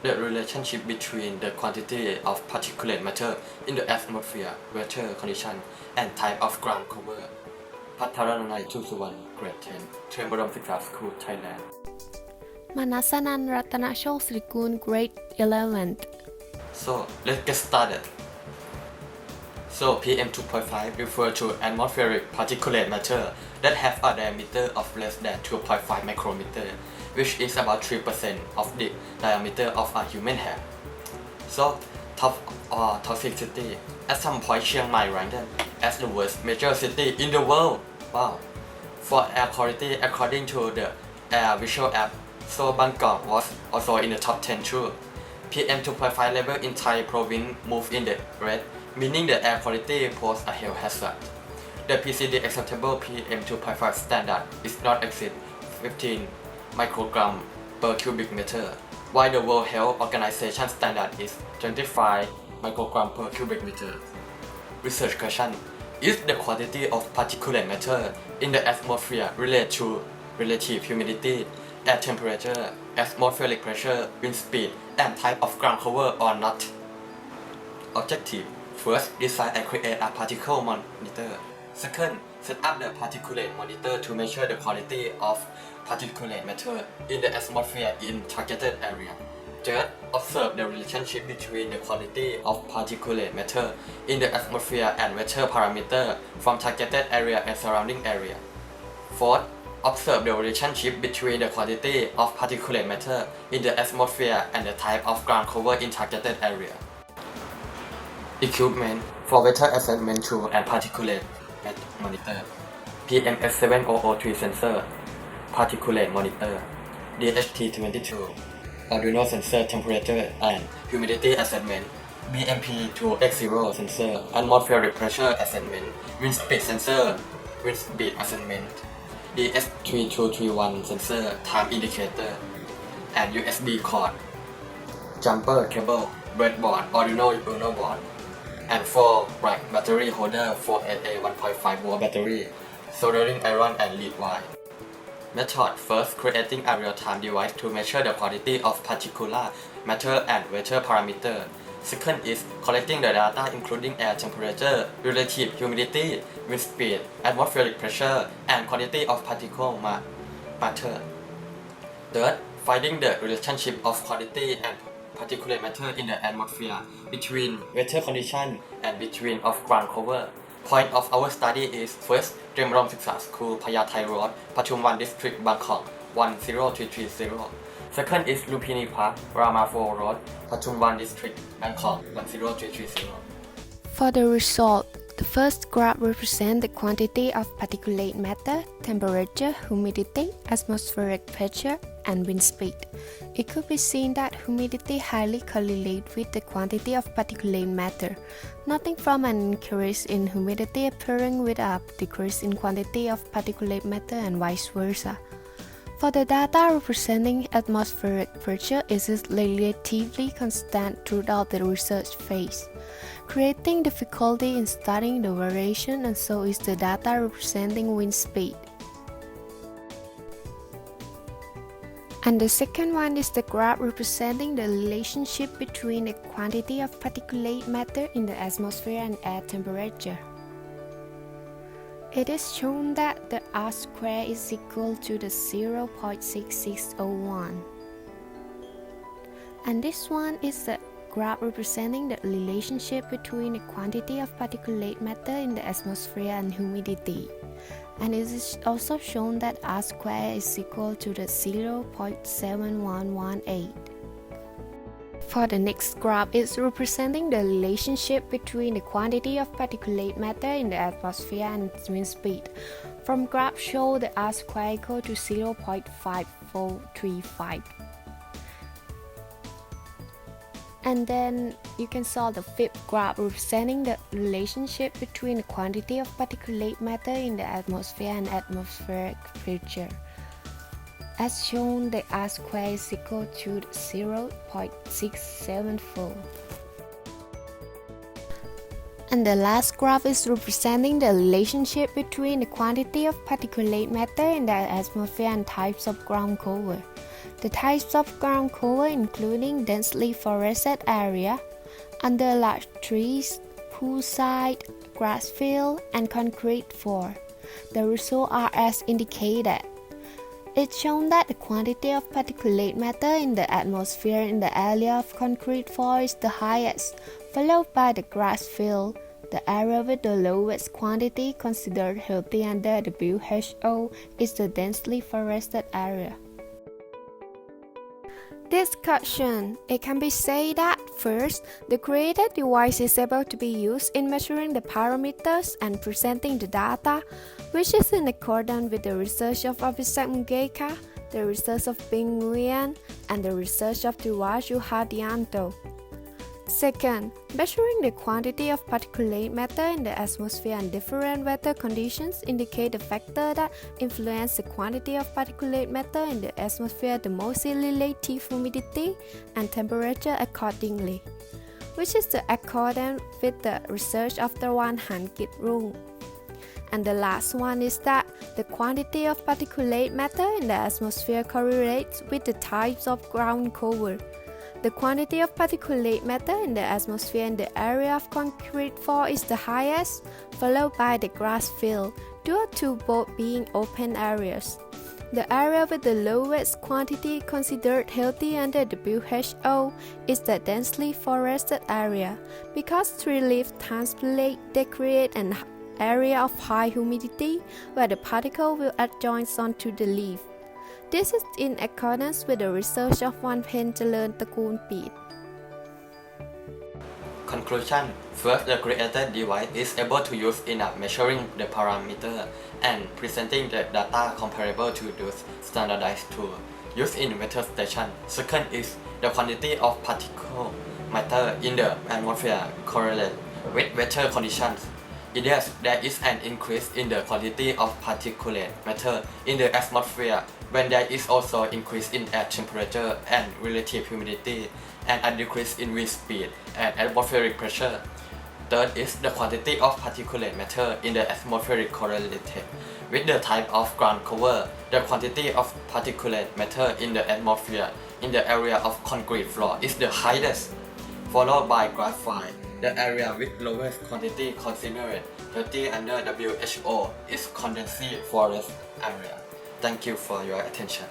the relationship between the quantity of particulate matter in the atmosphere, weather condition, and type of ground cover. Pattradanai Toopsuwan, Grade 10, Triamudomsuksa School, Thailand. Manassanan Rattanachoksirikul, Grade 11. So let's get started. So PM 2.5 refers to atmospheric particulate matter that have a diameter of less than 2.5 micrometer, which is about 3% of the diameter of a human hair. So toxicity. At some point, Chiang Mai ranked as the worst major city in the world. Wow. For air quality, according to the Air Visual app, so Bangkok was also in the top 10 too. PM 2.5 level in Thai province moved in the red, meaning the air quality poses a health hazard. The PCD acceptable PM 2.5 standard is not exceed 15 microgram per cubic meter, while the World Health Organization standard is 25 microgram per cubic meter. Research question: is the quantity of particulate matter in the atmosphere related to relative humidity, air temperature, atmospheric pressure, wind speed, and type of ground cover or not? Objective: first, design and create a particle monitor. Second, set up the particulate monitor to measure the quality of particulate matter in the atmosphere in targeted area. Third, observe the relationship between the quality of particulate matter in the atmosphere and weather parameter from targeted area and surrounding area. Fourth, observe the relationship between the quantity of particulate matter in the atmosphere and the type of ground cover in targeted area. Equipment for weather assessment tool and particulate monitor: PMS7003 sensor, particulate monitor, DHT22, Arduino sensor temperature and humidity assessment, BMP2X0 sensor, atmospheric pressure assessment, wind speed sensor, wind speed assessment, DS3231 sensor, time indicator, and USB cord, jumper cable, breadboard, Arduino Uno board, and 4 rack battery holder for AA 1.5 volt battery, soldering iron and lead wire. Method: first, creating a real-time device to measure the quantity of particulate matter and weather parameter. Second is collecting the data including air temperature, relative humidity, wind speed, atmospheric pressure, and quantity of particle matter. Third, finding the relationship of quantity and particulate matter in the atmosphere between weather condition and between of ground cover. Point of our study is: first, Triamudomsuksa School, Payathai Road, Pathumwan District, Bangkok 10330. Second is Lumpini Park, Rama 4 Road, Pathumwan District, Bangkok 10330. For the result, the first graph represents the quantity of particulate matter, temperature, humidity, atmospheric pressure, and wind speed. It could be seen that humidity highly correlates with the quantity of particulate matter, nothing from an increase in humidity appearing with a decrease in quantity of particulate matter and vice versa. For the data representing atmospheric pressure, it is relatively constant throughout the research phase, creating difficulty in studying the variation, and so is the data representing wind speed. And the second one is the graph representing the relationship between the quantity of particulate matter in the atmosphere and air temperature. It is shown that the R square is equal to the 0.6601. And this one is the graph representing the relationship between the quantity of particulate matter in the atmosphere and humidity. And it is also shown that R square is equal to the 0.7118. For the next graph, it's representing the relationship between the quantity of particulate matter in the atmosphere and wind speed. From graph show the R square equal to 0.5435. And then you can solve the fifth graph representing the relationship between the quantity of particulate matter in the atmosphere and atmospheric pressure. As shown, the R square is equal to 0.674. And the last graph is representing the relationship between the quantity of particulate matter in the atmosphere and types of ground cover. The types of ground cover including densely forested area, under large trees, poolside, grass field, and concrete floor. The results are as indicated. It's shown that the quantity of particulate matter in the atmosphere in the area of concrete floor is the highest, followed by the grass field. The area with the lowest quantity considered healthy under WHO is the densely forested area. Discussion. It can be said that first, the created device is able to be used in measuring the parameters and presenting the data, which is in accordance with the research of Abhishek Mungeka, the research of Bing Nguyen, and the research of Dhiraj Hadianto. Second, measuring the quantity of particulate matter in the atmosphere and different weather conditions indicate the factor that influence the quantity of particulate matter in the atmosphere, the mostly relative humidity and temperature accordingly, which is the accordance with the research of the One-Hand-Kit rule. And the last one is that the quantity of particulate matter in the atmosphere correlates with the types of ground cover. The quantity of particulate matter in the atmosphere in the area of concrete floor is the highest, followed by the grass field, due to both being open areas. The area with the lowest quantity considered healthy under the WHO is the densely forested area. Because tree leaves transpirate, they create an area of high humidity where the particle will adjoin onto the leaf. This is in accordance with the research of Wan Pen Jalern Takul Peet. Conclusion. First, the created device is able to use in measuring the parameter and presenting the data comparable to those standardized tools used in weather station. Second is the quantity of particle matter in the atmosphere correlate with weather conditions. Yes, there is an increase in the quantity of particulate matter in the atmosphere when there is also increase in air temperature and relative humidity and a decrease in wind speed and atmospheric pressure. Third is the quantity of particulate matter in the atmosphere correlated with the type of ground cover. The quantity of particulate matter in the atmosphere in the area of concrete floor is the highest, followed by graphite. The area with lowest quantity considered healthy under WHO is condensed forest area. Thank you for your attention.